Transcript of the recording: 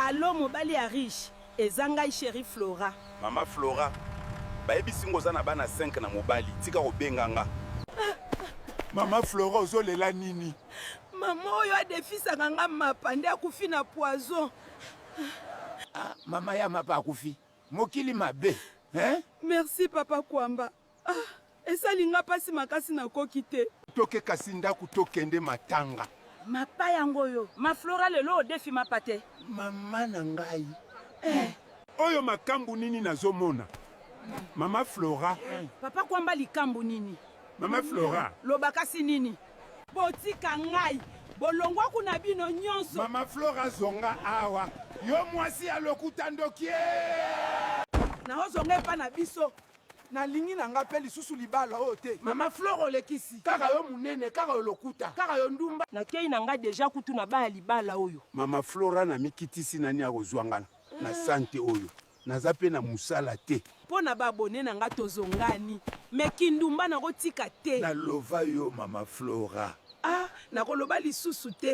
Allo mobali ya riche ezanga chérie Flora. Mama Flora, bayebisi ngoza na bana 5 na mobali, tika kobenganga. Mama Flora ozolela nini? Mama oyo adefisaka nga mapande akufi na poison. Mama ya mapa akufi. Mokili mabe. Hein? Merci papa Kwamba. Esalinga pasi makasi na koki te. Toke kasinda kutokende matanga. Mapa yango yo. Ma Flora lelo odefi mapate. Mama na ngai. Oyo makambu nini nazomona? Mama Flora. Papa Kwamba likambu nini? Mama Flora. Lobakasi nini? Botika ngai. Bolongwa kuna bino nyonso. Mama Flora zonga awa. Yo mwasi alokuta ndokie. Na ozonga pa na biso. Na lingi na nga pe lisusu libala oyo te. Mama Flora olekisi. Kaka yo munene, kaka yo lokuta, kaka yo ndumba. Na kei na nga deja kutu na ba libala oyo. Mama Flora na mikitisi nani akozwangana. Na sante oyo. Naza pe na musala te. Pona babone na nga tozongani. Mekindumba na kotika te. Na lova yo Mama Flora. Na koloba lisusu te.